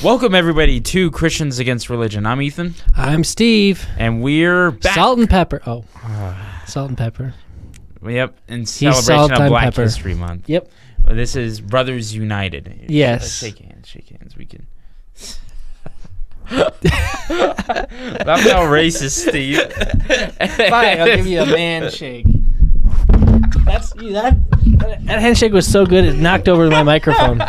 Welcome, everybody, to Christians Against Religion. I'm Ethan. I'm Steve. And we're back. Salt and pepper. Oh, salt and pepper. Yep, in celebration of Black History Month. Yep. This is Brothers United. Yes. Shake hands. We can. That's how racist, Steve. Fine, I'll give you a man shake. That handshake was so good it knocked over my microphone.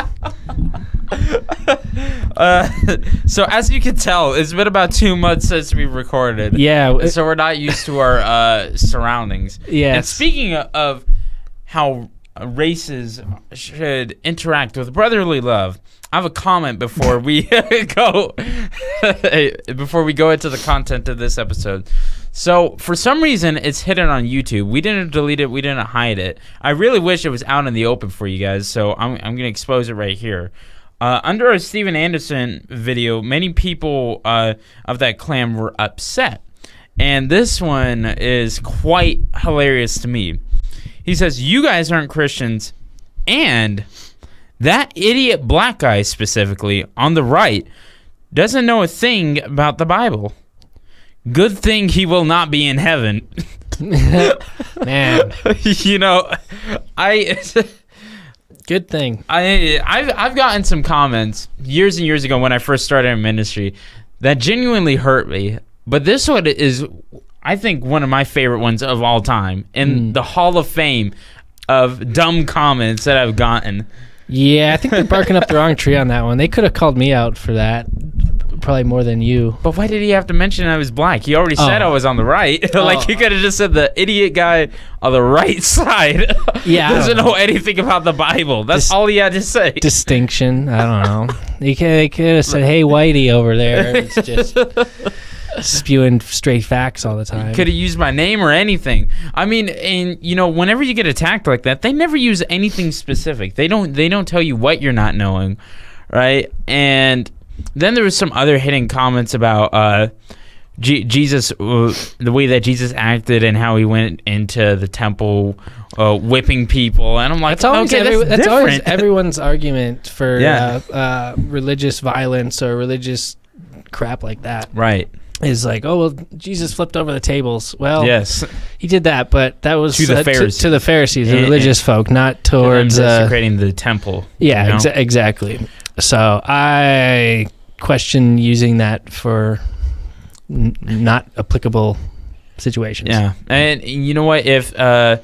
So as you can tell, it's been about 2 months since we recorded. Yeah. So we're not used to our surroundings. Yes. And speaking of how races should interact with brotherly love, I have a comment before we go into the content of this episode. So for some reason, it's hidden on YouTube. We didn't delete it. We didn't hide it. I really wish it was out in the open for you guys. So I'm going to expose it right here. Under a Steven Anderson video, many people of that clan were upset. And this one is quite hilarious to me. He says, "You guys aren't Christians, and that idiot black guy specifically on the right doesn't know a thing about the Bible. Good thing he will not be in heaven." Man. You know, Good thing. I've gotten some comments years and years ago when I first started in ministry that genuinely hurt me. But this one is, I think, one of my favorite ones of all time in the Hall of Fame of dumb comments that I've gotten. Yeah, I think they're barking up the wrong tree on that one. They could have called me out for that, probably more than you. But why did he have to mention I was black? He already said I was on the right. Like, he could have just said the idiot guy on the right side doesn't know anything about the Bible. That's all he had to say. Distinction. I don't know. They could have said, "Hey, Whitey over there." It's just spewing straight facts all the time. Could have used my name or anything. I mean, and you know, whenever you get attacked like that, they never use anything specific. They don't tell you what you're not knowing, right? And then there was some other hidden comments about Jesus, the way that Jesus acted and how he went into the temple whipping people. And I'm like, that's always everyone's argument for religious violence or religious crap like that. Right. Is like, oh, well, Jesus flipped over the tables. Well, yes, he did that, but that was to the Pharisees, to the Pharisees, the religious folk, not towards desecrating the temple. Yeah, you know? Exactly. So I question using that for not applicable situations. Yeah, and you know what? If the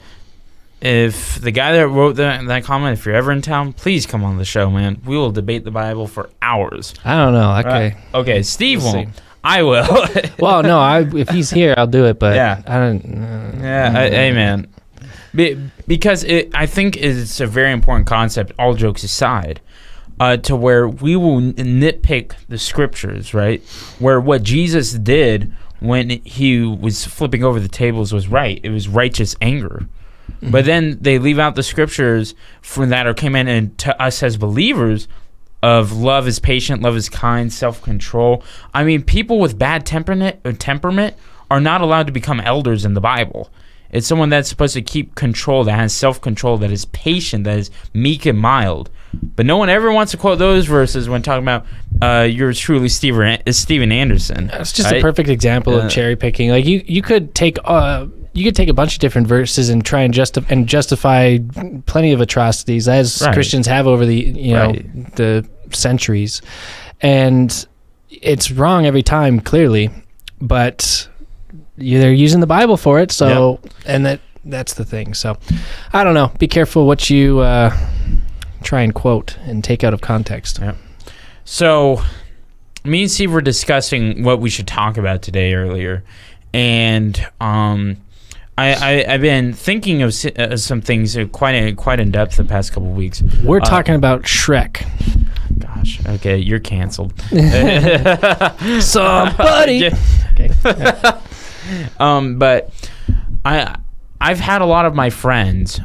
guy that wrote that comment, if you're ever in town, please come on the show, man. We will debate the Bible for hours. I don't know. Okay. Okay, Steve won't. I will. Well, no. If he's here, I'll do it. But yeah, I don't. Hey, man. Because I think it's a very important concept. All jokes aside, to where we will nitpick the scriptures, right? Where what Jesus did when he was flipping over the tables was right. It was righteous anger. Mm-hmm. But then they leave out the scriptures from that or came in and to us as believers of love is patient, love is kind, self-control. I mean, people with bad temperament are not allowed to become elders in the Bible. It's someone that's supposed to keep control, that has self-control, that is patient, that is meek and mild. But no one ever wants to quote those verses when talking about yours truly, Steven Anderson. That's just a perfect example of cherry picking. Like you could take a bunch of different verses and try and justify plenty of atrocities as Christians have over the centuries, and it's wrong every time, clearly, but they're using the Bible for it. So, and that's the thing. So, I don't know. Be careful what you try and quote and take out of context. Yep. So, me and Steve were discussing what we should talk about today earlier, and I've been thinking of some things quite in depth the past couple of weeks. We're talking about Shrek. Gosh, okay, you're canceled. Somebody. Okay. But I've had a lot of my friends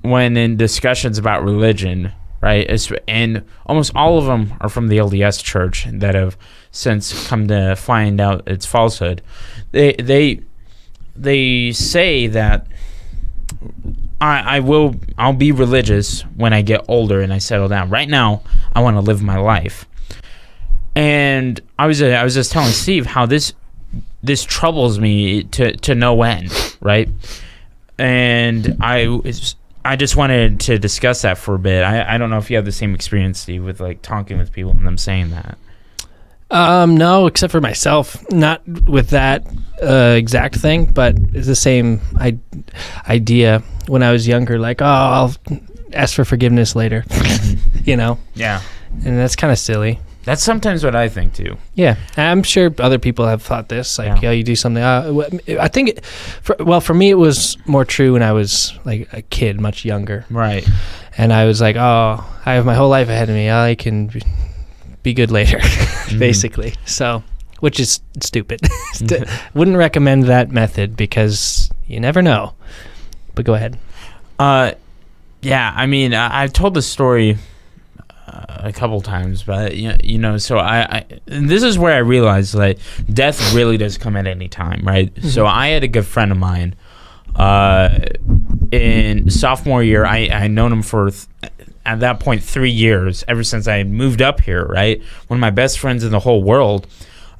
when in discussions about religion, right? And almost all of them are from the LDS Church that have since come to find out its falsehood. They say that I'll be religious when I get older and I settle down. Right now, I want to live my life. And I was just telling Steve how this troubles me to no end, right? And I just wanted to discuss that for a bit. I don't know if you have the same experience, Steve, with like talking with people and them saying that. No, except for myself, not with that exact thing, but it's the same idea. When I was younger, like, I'll ask for forgiveness later, Yeah, and that's kind of silly. That's sometimes what I think too. Yeah, I'm sure other people have thought this. Like, you do something. I think, for me, it was more true when I was like a kid, much younger. Right. And I was like, I have my whole life ahead of me. I can be good later, basically. So, which is stupid. Wouldn't recommend that method because you never know. But go ahead. Yeah, I mean, I've told this story a couple times, but so I and this is where I realized like death really does come at any time, right? Mm-hmm. So I had a good friend of mine in sophomore year. I known him for at that point 3 years, ever since I moved up here, right? One of my best friends in the whole world.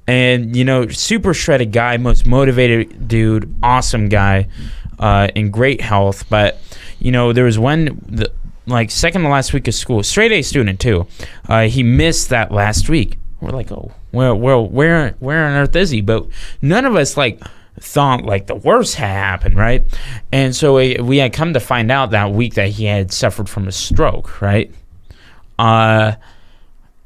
And super shredded guy, most motivated dude, awesome guy, in great health. But there was second to last week of school, straight A student too. He missed that last week. We're like, oh, where on earth is he? But none of us thought the worst had happened, right? And so we had come to find out that week that he had suffered from a stroke, right?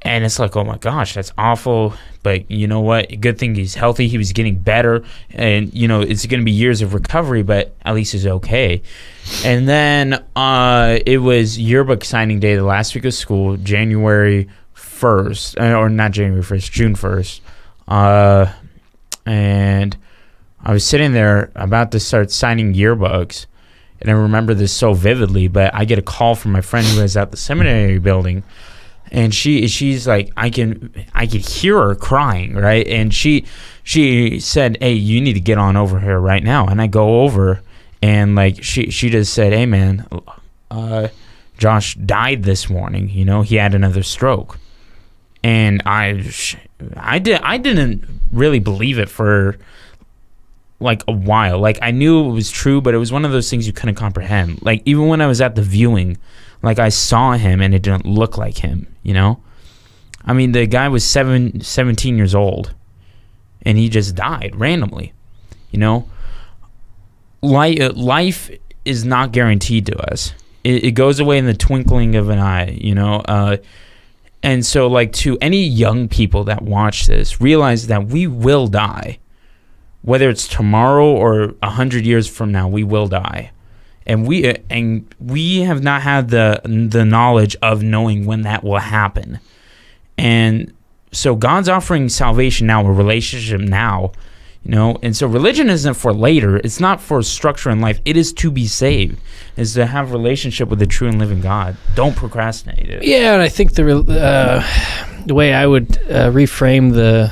And it's like, oh my gosh, that's awful. But you know what? Good thing he's healthy. He was getting better. And, it's going to be years of recovery, but at least he's okay. And then it was yearbook signing day the last week of school, January 1st. Or not January 1st, June 1st. And I was sitting there about to start signing yearbooks. And I remember this so vividly, but I get a call from my friend who was at the seminary building. And she's like, I could hear her crying, right? And she said, hey, you need to get on over here right now. And I go over, and she just said, hey man, Josh died this morning. He had another stroke. And I didn't really believe it for a while. I knew it was true, but it was one of those things you couldn't comprehend. Even when I was at the viewing, I saw him and it didn't look like him, I mean, the guy was 17 years old and he just died randomly, Life is not guaranteed to us. It goes away in the twinkling of an eye, and so to any young people that watch this, realize that we will die. Whether it's tomorrow or 100 years from now, we will die. And we have not had the knowledge of knowing when that will happen. And so God's offering salvation now, a relationship now, and so religion isn't for later. It's not for structure in life. It is to be saved. Is to have a relationship with the true and living God. Don't procrastinate it. Yeah, and I think the way I would reframe the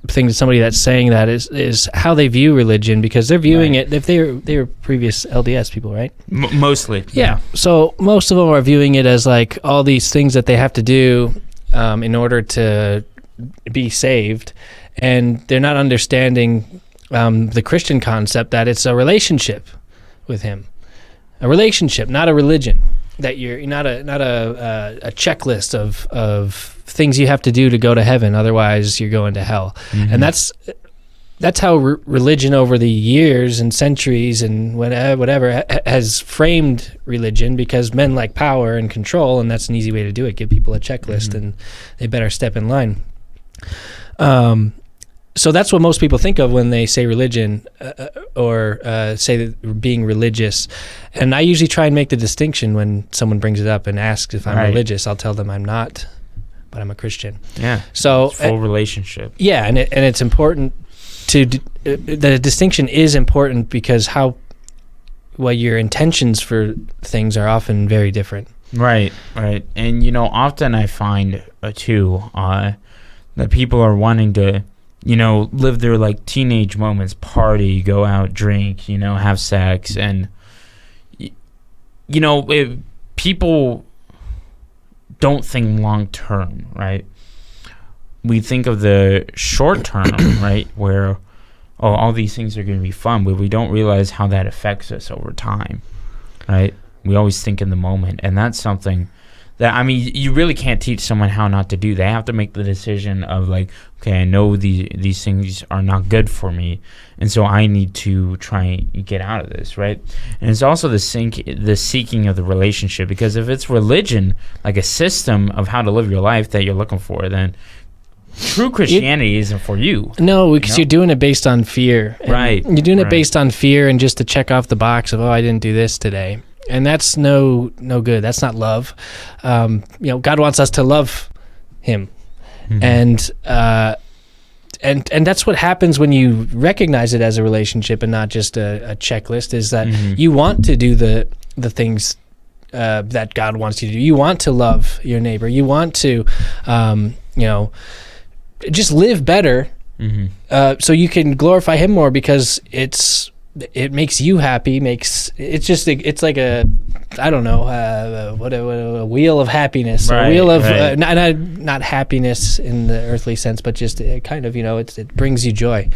thing to somebody that's saying that is how they view religion, because they're viewing it, if they were previous LDS people, right? Mostly. Yeah. So most of them are viewing it as all these things that they have to do in order to be saved, and they're not understanding the Christian concept that it's a relationship with him, a relationship, not a religion. That you're not a checklist of things you have to do to go to heaven, otherwise you're going to hell. Mm-hmm. And that's how religion over the years and centuries and whatever has framed religion, because men like power and control, and that's an easy way to do it. Give people a checklist, mm-hmm. and they better step in line. So that's what most people think of when they say religion or say that being religious. And I usually try and make the distinction when someone brings it up and asks if I'm religious. I'll tell them I'm not, but I'm a Christian. Yeah. So it's full relationship. Yeah, and it's important to the distinction is important, because your intentions for things are often very different. Right. And often I find too that people are wanting to live their teenage moments, party, go out, drink, have sex, and people don't think long term, right? We think of the short term, right, where all these things are going to be fun, but we don't realize how that affects us over time, right? We always think in the moment, and that's something that, you really can't teach someone how not to do. They have to make the decision of like, okay, I know these things are not good for me, and so I need to try and get out of this, right? And it's also the seeking of the relationship, because if it's religion, like a system of how to live your life that you're looking for, then true Christianity isn't for you. No, because you're doing it based on fear. Right. You're doing it based on fear and just to check off the box of, I didn't do this today. And that's no good. That's not love. God wants us to love him. Mm-hmm. And that's what happens when you recognize it as a relationship and not just a checklist, is that you want to do the things that God wants you to do. You want to love your neighbor. You want to, just live better, so you can glorify him more, because it makes you happy. It's like a wheel of happiness, a wheel of not happiness in the earthly sense, but just kind of it brings you joy.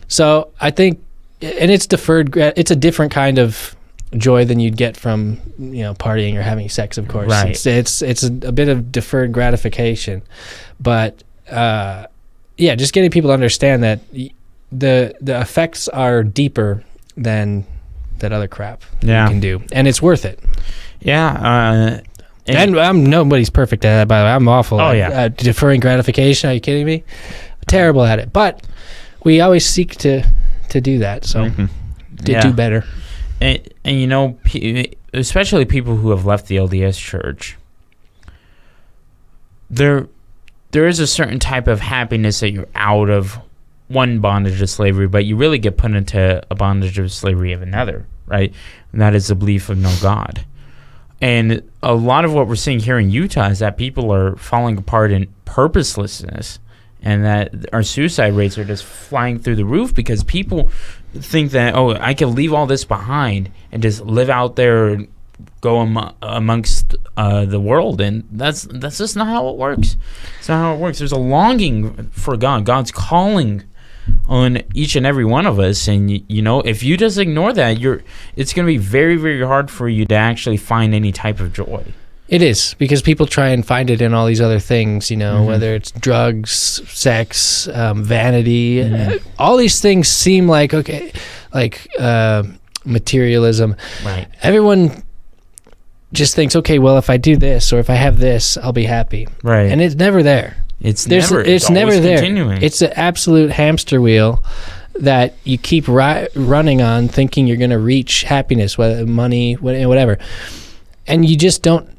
So I think, and it's deferred. It's a different kind of joy than you'd get from partying or having sex. Of course, right. It's a bit of deferred gratification, but. Just getting people to understand that the effects are deeper than that other crap you can do, and it's worth it. Yeah, and nobody's perfect at that. By the way, I'm awful. Oh at deferring gratification. Are you kidding me? Terrible at it. But we always seek to do that. So do better. And especially people who have left the LDS Church, there is a certain type of happiness that you're out of one bondage of slavery, but you really get put into a bondage of slavery of another, right? And that is the belief of no God. And a lot of what we're seeing here in Utah is that people are falling apart in purposelessness, and that our suicide rates are just flying through the roof because people think that, I can leave all this behind and just live out there and go amongst the world, and that's just not how it works. It's not how it works. There's a longing for God. God's calling on each and every one of us, and if you just ignore that, it's going to be very, very hard for you to actually find any type of joy. It is, because people try and find it in all these other things, whether it's drugs, sex, vanity. All these things seem like materialism. Right. Everyone just thinks, okay, well, if I do this or if I have this, I'll be happy. Right. And it's never there. It's never there. Continuing. It's an absolute hamster wheel that you keep running on, thinking you're going to reach happiness, whether money, whatever. And you just don't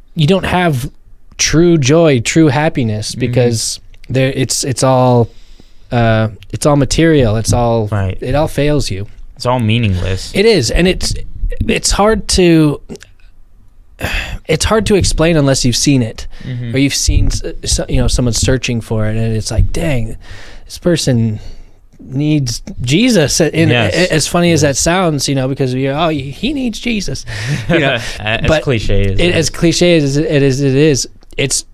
have true joy, true happiness, because it's all material. It's all right. It all fails you. It's all meaningless. It is, and it's hard to explain unless you've seen it, or you've seen someone searching for it, and it's like, dang, this person needs Jesus. As funny as that sounds, because he needs Jesus. As cliche as it is, it's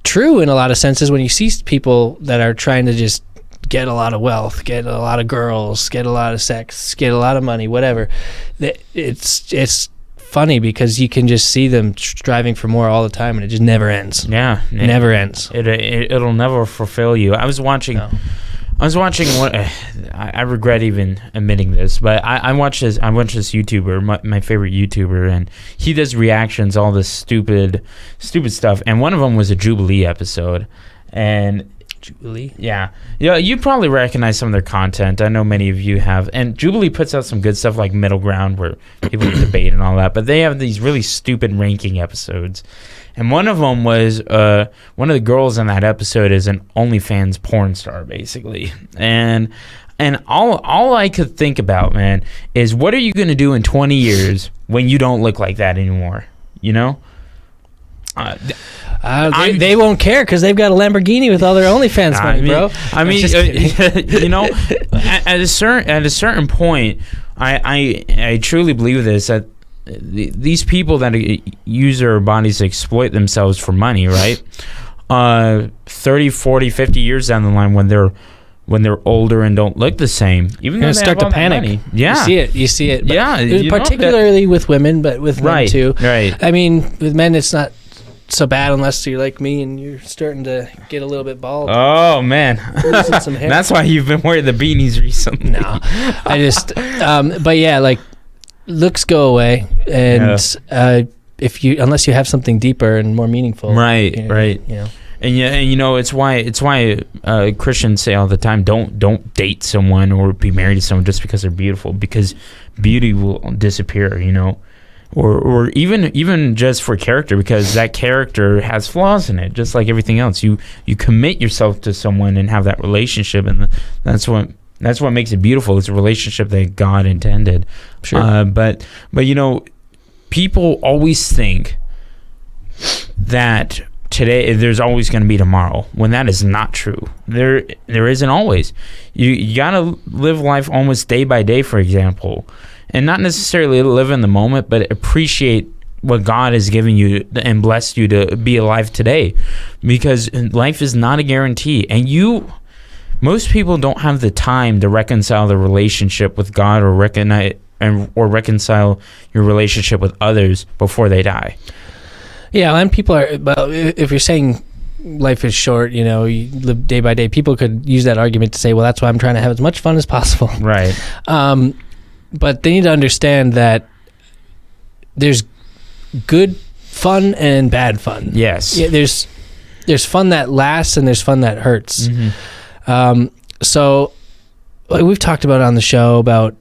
true in a lot of senses when you see people that are trying to just get a lot of wealth, get a lot of girls, get a lot of sex, get a lot of money, whatever. It's funny because you can just see them striving for more all the time, and it just never ends. Yeah, it never ends. It'll never fulfill you. I was watching what I regret even admitting this, but I watched this YouTuber, my favorite YouTuber, and he does reactions, all this stupid stuff, and one of them was a Jubilee episode, and Jubilee? Yeah, you probably recognize some of their content. I know many of you have. And Jubilee puts out some good stuff like Middle Ground, where people debate and all that. But they have these really stupid ranking episodes. And one of them was one of the girls in that episode is an OnlyFans porn star, basically. And all I could think about, man, is what are you going to do in 20 years when you don't look like that anymore? They won't care because they've got a Lamborghini with all their OnlyFans money, bro. At a certain point, I truly believe this, that these people that use their bodies to exploit themselves for money, right? 30, 40, 50 years down the line, when they're older and don't look the same, even though they start to panic. Money, yeah, you see it. Yeah, particularly with women, but with men too. Right. I mean, with men, it's not so bad unless you're like me and you're starting to get a little bit bald. Oh man, some hair. That's why you've been wearing the beanies recently. No, I just, but yeah, like looks go away, and if you unless you have something deeper and more meaningful, right. You know. And it's why Christians say all the time, don't date someone or be married to someone just because they're beautiful, because beauty will disappear, or even just for character, because that character has flaws in it, just like everything else. You commit yourself to someone and have that relationship, and that's what makes it beautiful. It's a relationship that God intended. Sure. But people always think that today there's always going to be tomorrow, when that is not true. There isn't always. You got to live life almost day by day, for example, and not necessarily live in the moment, but appreciate what God has given you and blessed you to be alive today, because life is not a guarantee. And most people don't have the time to reconcile their relationship with God or reconcile your relationship with others before they die. Yeah, and people are, well, if you're saying life is short, you live day by day, people could use that argument to say, well, that's why I'm trying to have as much fun as possible. Right. But they need to understand that there's good fun and bad fun. Yes. Yeah, there's fun that lasts and there's fun that hurts. Mm-hmm. So like we've talked about on the show about,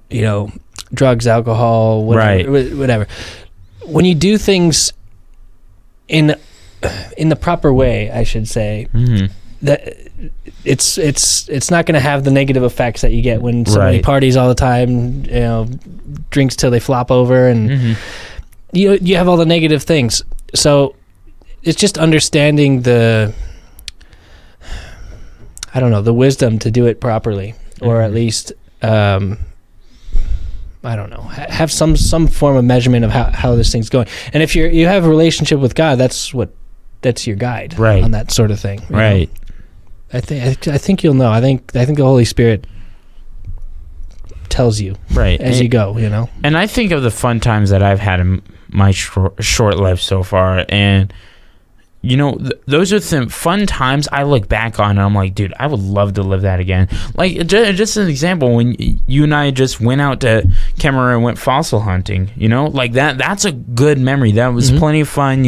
drugs, alcohol, whatever. When you do things in the proper way, I should say, mm-hmm. that it's not going to have the negative effects that you get when somebody parties all the time, drinks till they flop over, and mm-hmm. you have all the negative things. So it's just understanding the wisdom to do it properly, or mm-hmm. at least I don't know, have some form of measurement of how this thing's going. And if you have a relationship with God, that's your guide on that sort of thing. Right. I think you'll know. I think the Holy Spirit tells you as you go. And I think of the fun times that I've had in my short life so far, and those are fun times I look back on and I'm like, dude, I would love to live that again. Like, just an example, when you and I just went out to Kemmerer and went fossil hunting, like that's a good memory. That was mm-hmm. plenty of fun,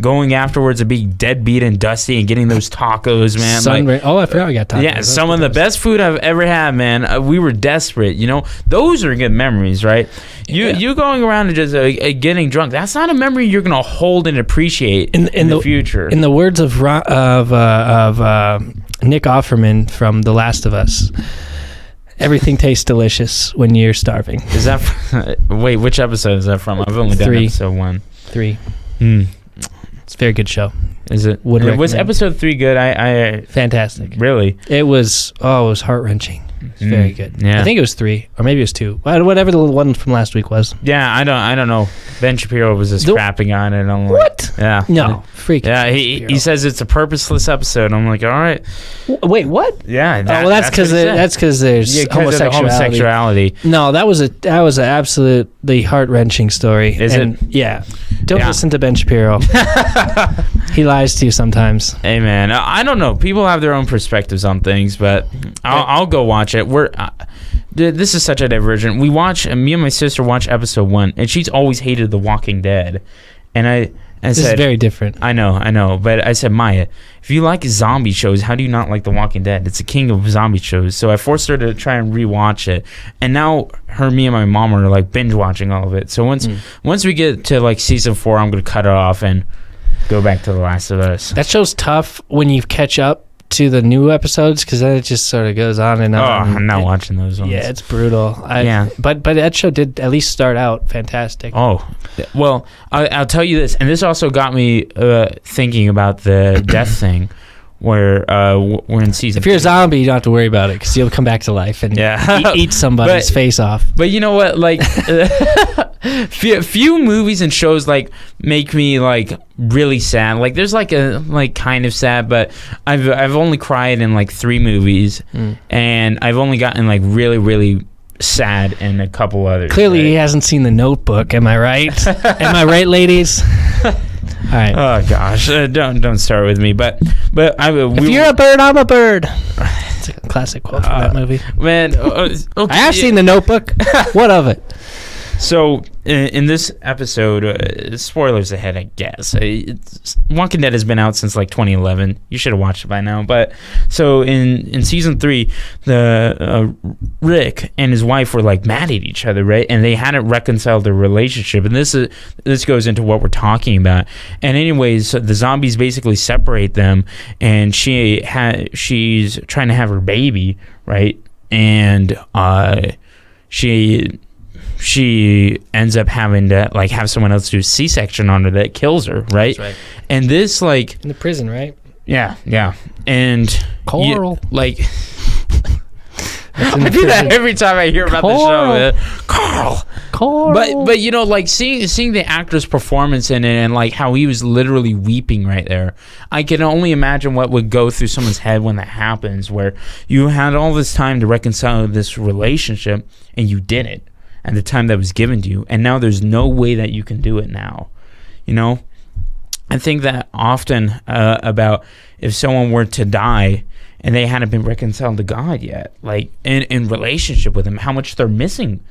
going afterwards and being dead beat and dusty and getting those tacos, man. I forgot we got tacos. Yeah, some of the best food I've ever had, man. We were desperate, Those are good memories, right? You going around and just getting drunk, that's not a memory you're going to hold and appreciate in the future. In the words of Nick Offerman from The Last of Us, everything tastes delicious when you're starving. Is that wait, which episode is that from? I've only done episode 1. 3. It's a very good show. Is it? Was episode 3 good? I fantastic. Really? It was heart-wrenching. It's very good. Yeah. I think it was 3, or maybe it was 2. Whatever the one from last week was. Yeah, I don't know. Ben Shapiro was just crapping on it. I'm like, what? Yeah. No, freak. Yeah, he says it's a purposeless episode. I'm like, all right. Wait, what? Yeah. That's because there's homosexuality. No, that was an absolutely heart-wrenching story. Is it? Yeah. Don't listen to Ben Shapiro. He lies to you sometimes. Hey, man, I don't know. People have their own perspectives on things, but I'll go watch it. This is such a divergent. Me and my sister watch episode 1, and she's always hated The Walking Dead. And this is very different. I know. But I said, Maya, if you like zombie shows, how do you not like The Walking Dead? It's the king of zombie shows. So I forced her to try and rewatch it. And now me and my mom are like binge watching all of it. So once we get to like season 4, I'm going to cut it off and go back to The Last of Us. That show's tough when you catch up to the new episodes, because then it just sort of goes on and on. I'm not watching those ones. Yeah, it's brutal. But that show did at least start out fantastic. Oh, well, I'll tell you this, and this also got me thinking about the death thing, where we're in season. If you're a zombie, you don't have to worry about it because you'll come back to life and eat somebody's face off. But you know what? Like, few movies and shows like make me like really sad. Like, there's like a kind of sad, but I've only cried in like 3 movies, and I've only gotten like really, really sad in a couple others. Clearly, he hasn't seen The Notebook. Am I right? Am I right, ladies? All right. Oh gosh, don't start with me. But if you're a bird, I'm a bird. It's a classic quote from that movie. Man, okay. I have seen The Notebook. What of it? So in this episode, spoilers ahead, I guess. Walking Dead has been out since like 2011. You should have watched it by now. But so in season 3, the Rick and his wife were like mad at each other, right? And they hadn't reconciled their relationship. And this goes into what we're talking about. And anyways, the zombies basically separate them, and she's trying to have her baby, right? And she ends up having to like have someone else do a C-section on her that kills her, right? That's right. And this like in the prison, right? Yeah. And Coral, like I do that every time I hear about the show, man. Carl. But you know, like seeing the actor's performance in it and like how he was literally weeping right there, I can only imagine what would go through someone's head when that happens, where you had all this time to reconcile this relationship and you didn't. And the time that was given to you, and now there's no way that you can do it now. You know, I think that often about if someone were to die and they hadn't been reconciled to God yet, like in relationship with Him, how much they're missing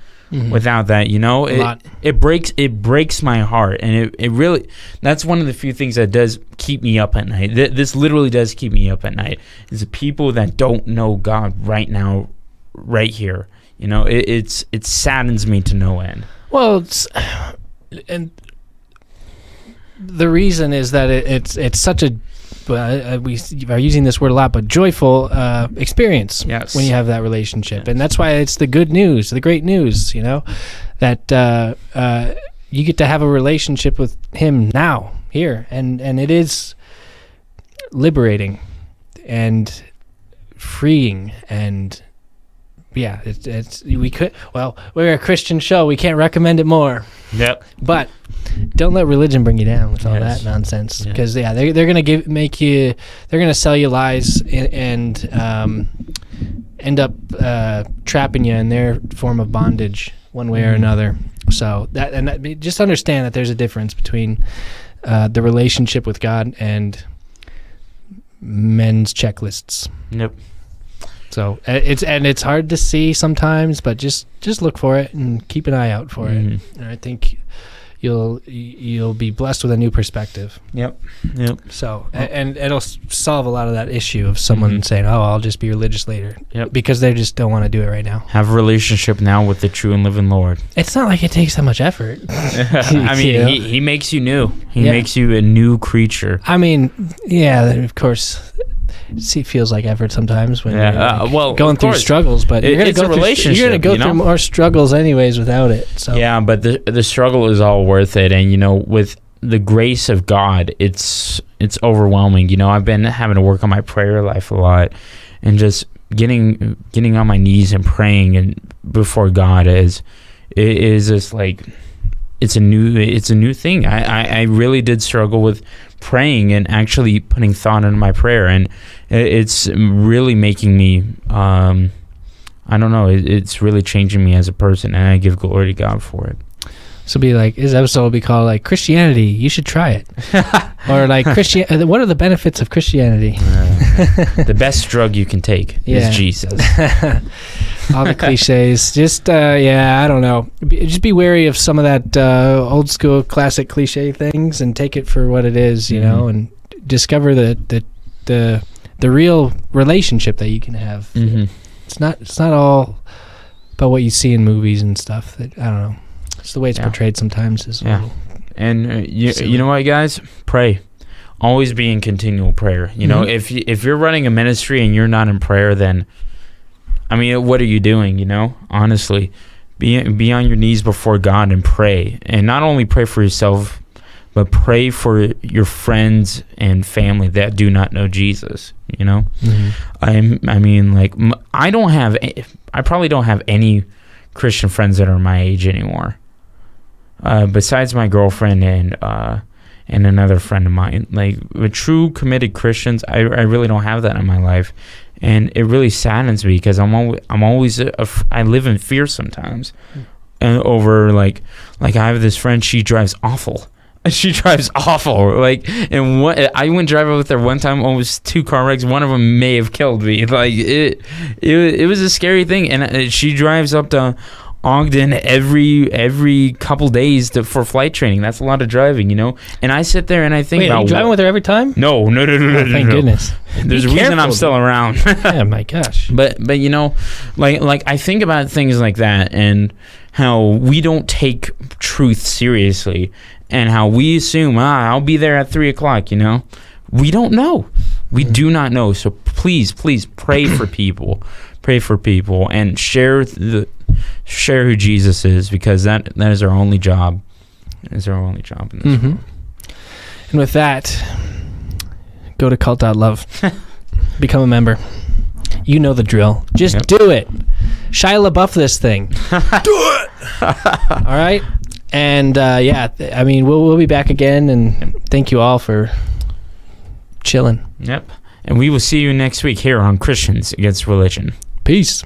without that. You know, it breaks my heart, and it really, that's one of the few things that does keep me up at night. This literally does keep me up at night. Is the people that don't know God right now, right here. You know, it saddens me to no end. Well, and the reason is that it's such a we are using this word a lot, but joyful experience. Yes. When you have that relationship, and that's why it's the good news, the great news. You know, that you get to have a relationship with Him now, here, and it is liberating and freeing and. Yeah, we're a Christian show. We can't recommend it more. Yep. But don't let religion bring you down with all that nonsense, because they're gonna sell you lies and end up trapping you in their form of bondage one way or another. So just understand that there's a difference between the relationship with God and men's checklists. Yep. So it's hard to see sometimes, but just look for it and keep an eye out for it. And I think you'll be blessed with a new perspective. Yep. So and it'll solve a lot of that issue of someone saying, "Oh, I'll just be religious later," because they just don't want to do it right now. Have a relationship now with the true and living Lord. It's not like it takes that much effort. I mean, He makes you new. He makes you a new creature. I mean, of course. It feels like effort sometimes when you're going through struggles, but you're going to go through more struggles anyways without it. So yeah, but the struggle is all worth it, and you know, with the grace of God, it's overwhelming. You know, I've been having to work on my prayer life a lot, and just getting on my knees and praying and before God is just like it's a new thing. I really did struggle with praying and actually putting thought into my prayer, and it's really making me I don't know, it's really changing me as a person, and I give glory to God for it. So this episode will be called like Christianity, you should try it. Or like what are the benefits of Christianity? The best drug you can take is Jesus. All the cliches. Just I don't know. Just be wary of some of that old school classic cliche things and take it for what it is, you know, and discover the real relationship that you can have. It's not all about what you see in movies and stuff. That I don't know. It's the way it's portrayed sometimes. And you know what, guys? Pray. Always be in continual prayer. You know, if you're running a ministry and you're not in prayer, then I mean, what are you doing? You know, honestly, be on your knees before God and pray, and not only pray for yourself, but pray for your friends and family that do not know Jesus. You know, I mean, like, I probably don't have any Christian friends that are my age anymore. Besides my girlfriend and another friend of mine, like, with true committed Christians, I really don't have that in my life, and it really saddens me because I'm always I live in fear sometimes, and over like I have this friend, she drives awful. She drives awful. Like, and I went driving with her one time, almost 2 car wrecks. One of them may have killed me. Like, it was a scary thing, and she drives up to Ogden every couple days for flight training. That's a lot of driving, you know. And I sit there and I think, are you driving with her every time? No. Thank goodness. There's a reason I'm still around. Yeah, my gosh. But you know, like I think about things like that and how we don't take truth seriously, and how we assume, I'll be there at 3:00. You know, we don't know. We do not know. So please pray for people. Pray for people and share who Jesus is, because that is our only job. That is our only job in this world. And with that, go to cult.love. Become a member. You know the drill. Just do it. Shia LaBeouf this thing. Do it. All right. And I mean, we'll be back again, and thank you all for chilling. Yep. And we will see you next week here on Christians Against Religion. Peace.